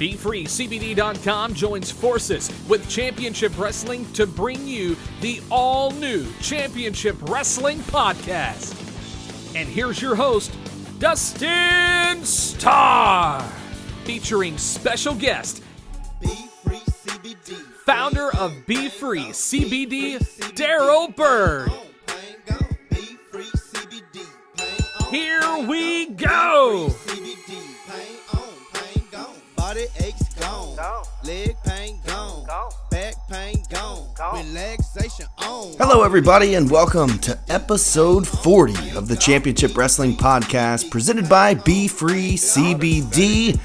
BFreeCBD.com joins forces with Championship Wrestling to bring you the all-new Championship Wrestling podcast. And here's your host, Dustin Starr, featuring special guest, BFree CBD, founder of BFree CBD, Daryl Bird. Here we go! Body aches gone, leg pain gone, back pain gone, relaxation on. Hello everybody and welcome to episode 40 of the Championship Wrestling Podcast presented by BFree CBD.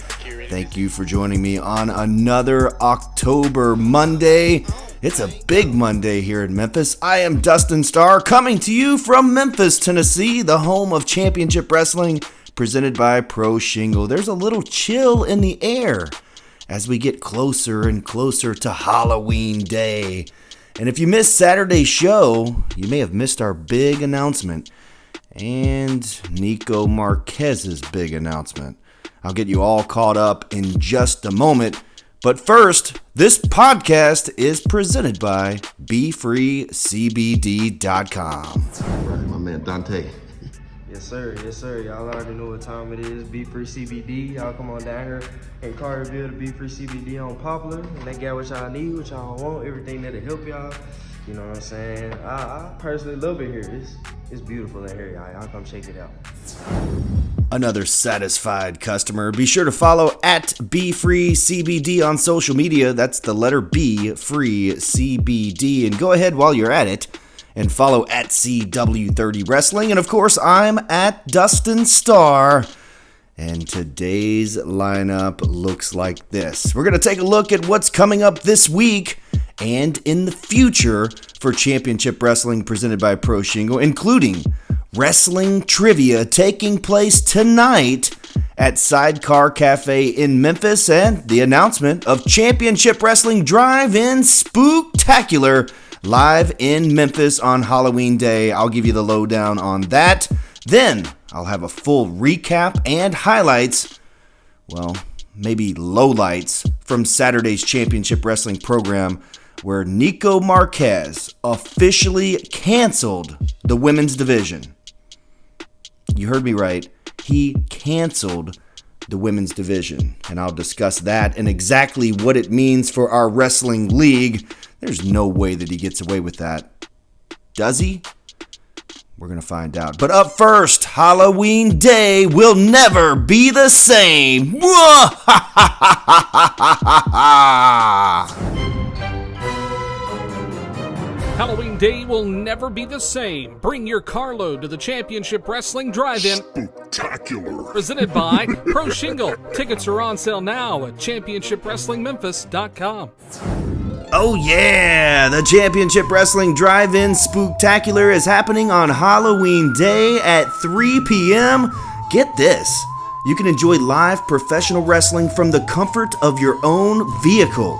Thank you for joining me on another October Monday. It's a big Monday here in Memphis. I am Dustin Starr coming to you from Memphis, Tennessee, the home of Championship Wrestling presented by Pro Shingle. There's a little chill in the air as we get closer and closer to Halloween Day. And if you missed Saturday's show, you may have missed our big announcement and Nico Marquez's big announcement. I'll get you all caught up in just a moment. But first, this podcast is presented by BFreeCBD.com. My man Dante. Yes, sir. Y'all already know what time it is. BFree CBD. Y'all come on down here in Carterville to BFree CBD on Poplar. And they got what y'all need, what y'all want, everything that'll help y'all. You know what I'm saying? I personally love it here. It's beautiful in here, y'all. Y'all come check it out. Another satisfied customer. Be sure to follow at BFree CBD on social media. That's the letter B, Free CBD. And go ahead while you're at it and follow at CW30 Wrestling. And of course, I'm at Dustin Starr. And today's lineup looks like this. We're going to take a look at what's coming up this week and in the future for Championship Wrestling presented by Pro Shingle, including wrestling trivia taking place tonight at Sidecar Cafe in Memphis, and the announcement of Championship Wrestling DriveIn SPOOKtacular live in Memphis on Halloween Day. I'll give you the lowdown on that. Then I'll have a full recap and highlights, well, maybe lowlights from Saturday's Championship Wrestling program, where Nico Marquez officially canceled the women's division. You heard me right. He canceled the women's division. And I'll discuss that and exactly what it means for our wrestling league. There's no way that he gets away with that. Does he? We're going to find out. But up first, Halloween Day will never be the same. Halloween Day will never be the same. Bring your carload to the Championship Wrestling Drive-In. SPOOKtacular. Presented by Pro Shingle. Tickets are on sale now at ChampionshipWrestlingMemphis.com. Oh yeah, the Championship Wrestling Drive-In SPOOKtacular is happening on Halloween Day at 3 p.m. Get this, you can enjoy live professional wrestling from the comfort of your own vehicle.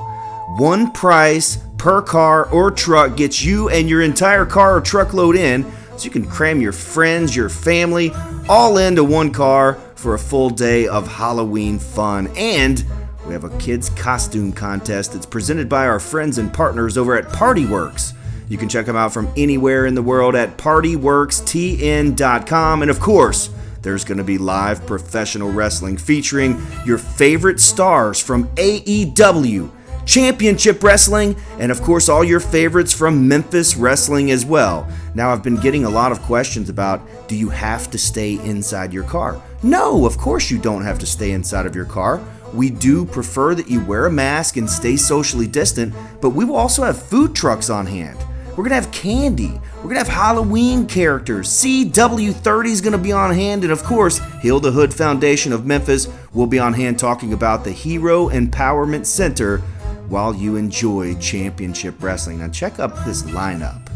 One price per car or truck gets you and your entire car or truckload in, so you can cram your friends, your family, all into one car for a full day of Halloween fun. And we have a kids costume contest that's presented by our friends and partners over at PartyWorks. You can check them out from anywhere in the world at PartyWorksTN.com. And of course, there's going to be live professional wrestling featuring your favorite stars from AEW, Championship Wrestling, and of course all your favorites from Memphis Wrestling as well. Now, I've been getting a lot of questions about, do you have to stay inside your car? No, of course you don't have to stay inside of your car. We do prefer that you wear a mask and stay socially distant, but we will also have food trucks on hand. We're going to have candy. We're going to have Halloween characters. CW30 is going to be on hand, and of course, Hilda Hood Foundation of Memphis will be on hand talking about the Hero Empowerment Center while you enjoy Championship Wrestling. Now check up this lineup.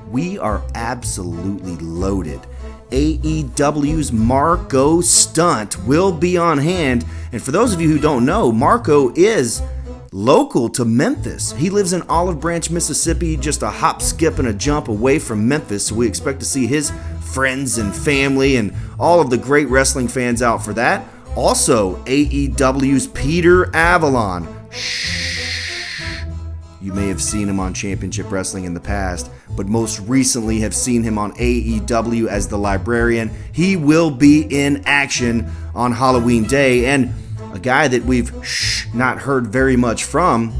We are absolutely loaded. AEW's Marco Stunt will be on hand. And for those of you who don't know, Marco is local to Memphis. He lives in Olive Branch, Mississippi, just a hop, skip, and a jump away from Memphis. So we expect to see his friends and family and all of the great wrestling fans out for that. Also, AEW's Peter Avalon. You may have seen him on Championship Wrestling in the past, but most recently have seen him on AEW as the Librarian. He will be in action on Halloween Day, and a guy that we've not heard very much from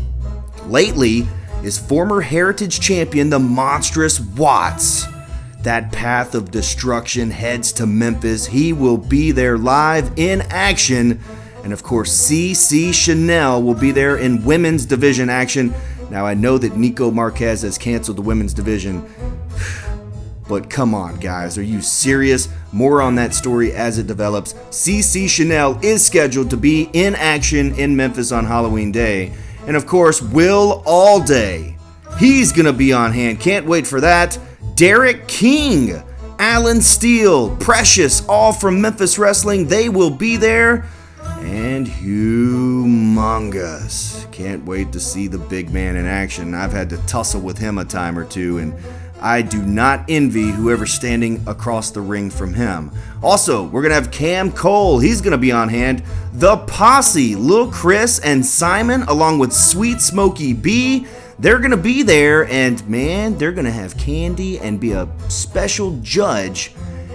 lately is former Heritage Champion, the Monstrous Watts. That path of destruction heads to Memphis. He will be there live in action, and of course, CC Chanel will be there in women's division action. Now, I know that Nico Marquez has canceled the women's division, but come on, guys, are you serious? More on that story as it develops. CC Chanel is scheduled to be in action in Memphis on Halloween Day. And of course, Will Allday. He's going to be on hand. Can't wait for that. Derek King, Alan Steele, Precious, all from Memphis Wrestling. They will be there. And Humongous. Can't wait to see the big man in action. I've had to tussle with him a time or two, and I do not envy whoever's standing across the ring from him. Also, we're going to have Cam Cole. He's going to be on hand. The Posse, Lil Chris and Simon, along with Sweet Smokey B. They're going to be there, and man, they're going to have candy and be a special judge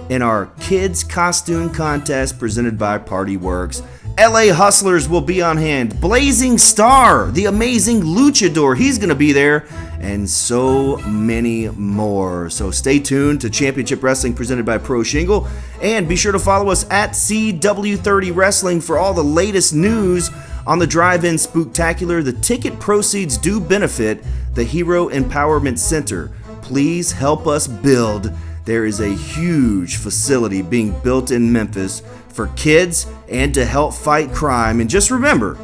in our kids costume contest presented by Party Works. LA Hustlers will be on hand. Blazing Star, the amazing luchador, he's going to be there, and so many more. So stay tuned to Championship Wrestling presented by Pro Shingle, and be sure to follow us at CW30 Wrestling for all the latest news on the DriveIn SPOOKtacular. The ticket proceeds do benefit the Hero Empowerment Center. Please help us build. There is a huge facility being built in Memphis for kids and to help fight crime. And just remember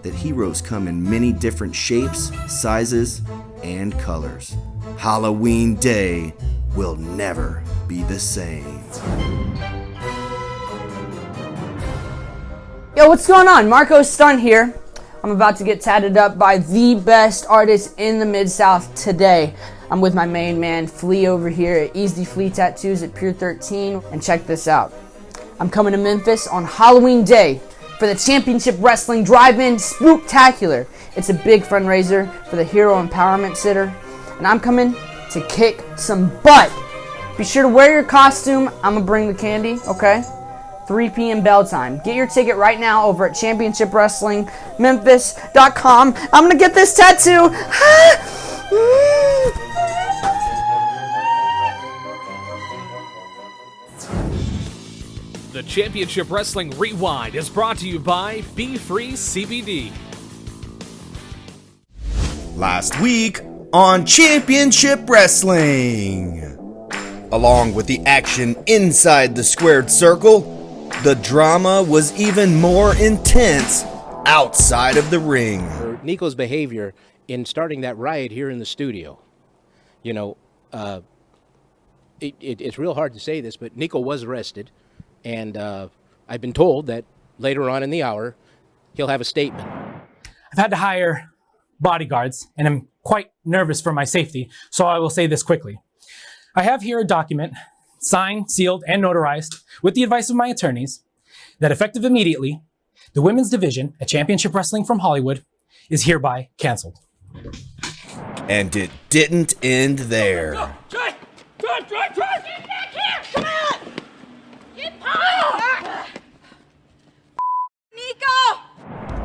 that heroes come in many different shapes, sizes, and colors. Halloween Day will never be the same. Yo, what's going on? Marco Stunt here. I'm about to get tatted up by the best artist in the Mid-South today. I'm with my main man, Flea, over here at Easy Flea Tattoos at Pier 13. And check this out. I'm coming to Memphis on Halloween Day for the Championship Wrestling Drive-In SPOOKtacular. It's a big fundraiser for the Hero Empowerment Center. And I'm coming to kick some butt. Be sure to wear your costume. I'm going to bring the candy, okay? 3 p.m. bell time. Get your ticket right now over at championshipwrestlingmemphis.com. I'm going to get this tattoo. The Championship Wrestling Rewind is brought to you by BFree CBD. Last week on Championship Wrestling. Along with the action inside the squared circle, the drama was even more intense outside of the ring. For Nico's behavior in starting that riot here in the studio. You know, it's real hard to say this, but Nico was arrested. And I've been told that later on in the hour, he'll have a statement. I've had to hire bodyguards, and I'm quite nervous for my safety, so I will say this quickly. I have here a document, signed, sealed, and notarized, with the advice of my attorneys, that effective immediately, the women's division at Championship Wrestling from Hollywood is hereby canceled. And it didn't end there. Go, Joy! Get back here! Come on! Get Paul! Nico!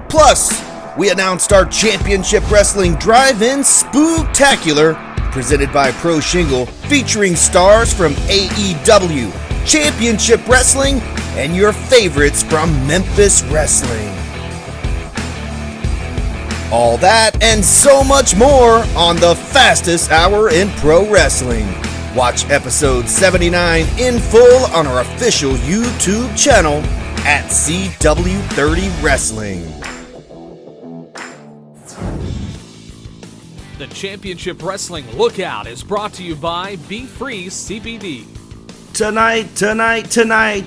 Plus, we announced our Championship Wrestling Drive-In SPOOKtacular, presented by Pro Shingle, featuring stars from AEW, Championship Wrestling, and your favorites from Memphis Wrestling. All that and so much more on the fastest hour in pro wrestling. Watch episode 79 in full on our official YouTube channel at CW30 Wrestling. The Championship Wrestling Lookout is brought to you by BFree CBD. Tonight,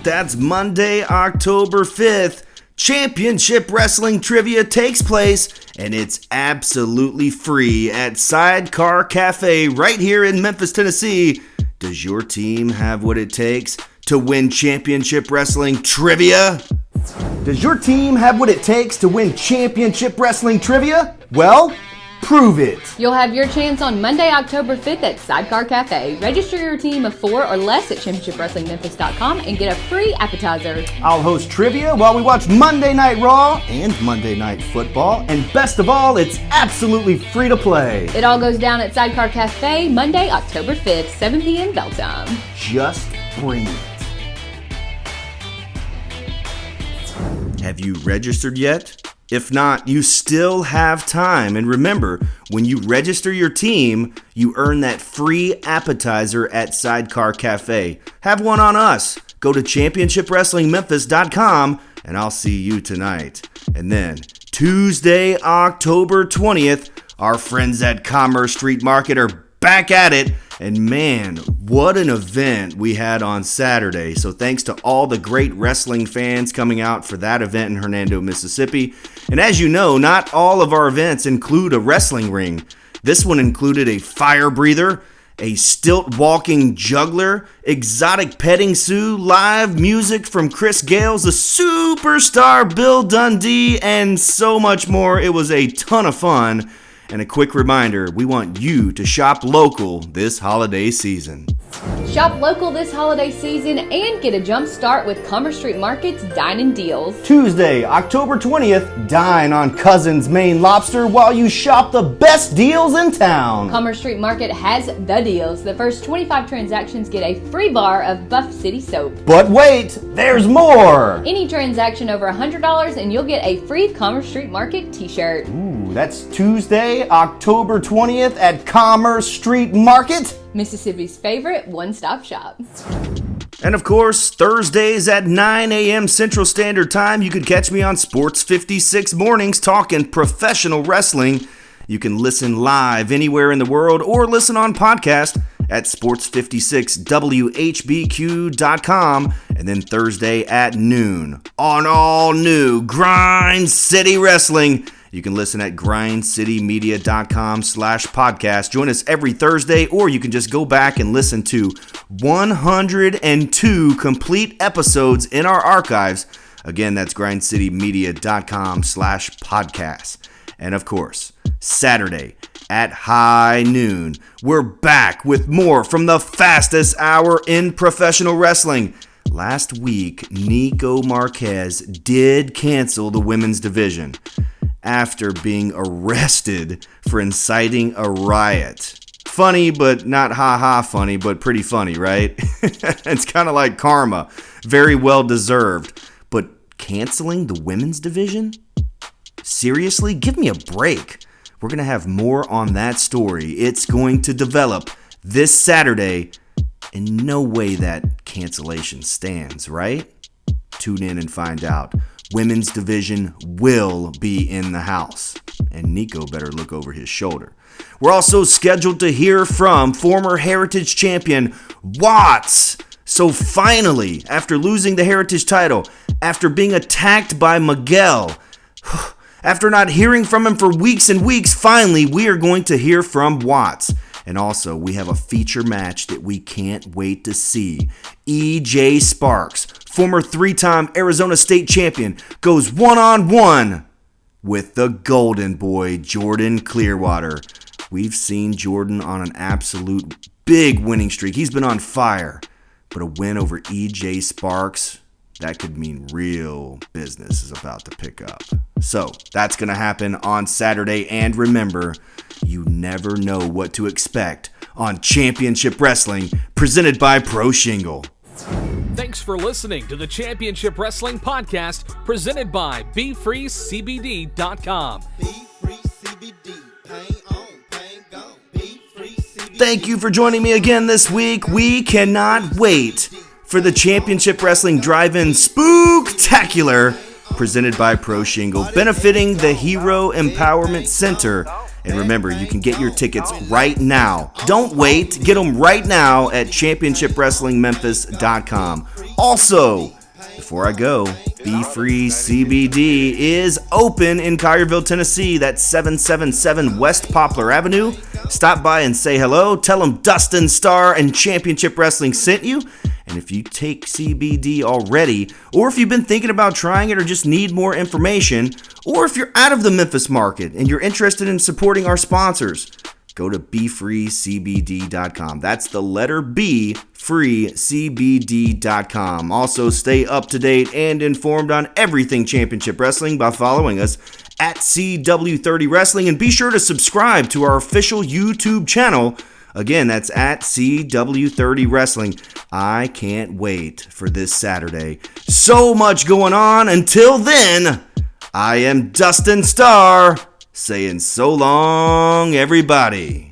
that's Monday, October 5th. Championship Wrestling Trivia takes place, and it's absolutely free at Sidecar Cafe right here in Memphis, Tennessee. Does your team have what it takes to win Championship Wrestling Trivia? Does your team have what it takes to win championship wrestling trivia? Well, prove it. You'll have your chance on Monday, October 5th at Sidecar Cafe. Register your team of 4 or less at ChampionshipWrestlingMemphis.com and get a free appetizer. I'll host trivia while we watch Monday Night Raw and Monday Night Football. And best of all, it's absolutely free to play. It all goes down at Sidecar Cafe Monday, October 5th, 7 p.m. bell time. Just bring it. Have you registered yet? If not, you still have time. And remember, when you register your team, you earn that free appetizer at Sidecar Cafe. Have one on us. Go to ChampionshipWrestlingMemphis.com and I'll see you tonight. And then, Tuesday, October 20th, our friends at Commerce Street Market are back at it. And man, what an event we had on Saturday. So thanks to all the great wrestling fans coming out for that event in Hernando, Mississippi. And as you know, not all of our events include a wrestling ring. This one included a fire breather, a stilt-walking juggler, exotic petting zoo, live music from Chris Gales, a superstar Bill Dundee, and so much more. It was a ton of fun. And a quick reminder, we want you to shop local this holiday season. Shop local this holiday season and get a jump start with Commerce Street Market's Dine-In Deals. Tuesday, October 20th, dine on Cousin's Maine Lobster while you shop the best deals in town. Commerce Street Market has the deals. The first 25 transactions get a free bar of Buff City soap. But wait, there's more! Any transaction over $100 and you'll get a free Commerce Street Market t-shirt. Ooh, that's Tuesday, October 20th at Commerce Street Market, Mississippi's favorite one-stop shop. And of course, Thursdays at 9 a.m. Central Standard Time, you can catch me on Sports 56 mornings talking professional wrestling. You can listen live anywhere in the world or listen on podcast at sports56whbq.com. And then Thursday at noon on all new Grind City Wrestling. You can listen at grindcitymedia.com/podcast. Join us every Thursday, or you can just go back and listen to 102 complete episodes in our archives. Again, that's grindcitymedia.com/podcast. And of course, Saturday at high noon, we're back with more from the fastest hour in professional wrestling. Last week, Nico Marquez did cancel the women's division after being arrested for inciting a riot. Funny, but not ha-ha funny, but pretty funny, right? It's kind of like karma. Very well deserved. But canceling the women's division? Seriously? Give me a break. We're going to have more on that story. It's going to develop this Saturday. And no way that cancellation stands, right? Tune in and find out. Women's division will be in the house. And Nico better look over his shoulder. We're also scheduled to hear from former Heritage champion Watts. So finally, after losing the Heritage title, after being attacked by Miguel, after not hearing from him for weeks and weeks, finally we are going to hear from Watts. And also, we have a feature match that we can't wait to see. E.J. Sparks, former 3-time Arizona State champion, goes one-on-one with the golden boy, Jordan Clearwater. We've seen Jordan on an absolute big winning streak. He's been on fire. But a win over E.J. Sparks, that could mean real business is about to pick up. So, that's going to happen on Saturday. And remember, you never know what to expect on Championship Wrestling, presented by Pro Shingle. Thanks for listening to the Championship Wrestling Podcast, presented by BFreeCBD.com. Thank you for joining me again this week. We cannot wait for the Championship Wrestling Drive-In SPOOKtacular, presented by Pro Shingle, benefiting the Hero Empowerment Center. And remember, you can get your tickets right now. Don't wait. Get them right now at ChampionshipWrestlingMemphis.com. Also, before I go, BFree CBD is open in Collierville, Tennessee. That's 777 West Poplar Avenue. Stop by and say hello. Tell them Dustin Starr and Championship Wrestling sent you. And if you take CBD already, or if you've been thinking about trying it or just need more information, or if you're out of the Memphis market and you're interested in supporting our sponsors, go to BFreeCBD.com. That's the letter B, freecbd.com. Also, stay up to date and informed on everything Championship Wrestling by following us at CW30 Wrestling. And be sure to subscribe to our official YouTube channel. Again, that's at CW30 Wrestling. I can't wait for this Saturday. So much going on. Until then, I am Dustin Starr, saying so long, everybody.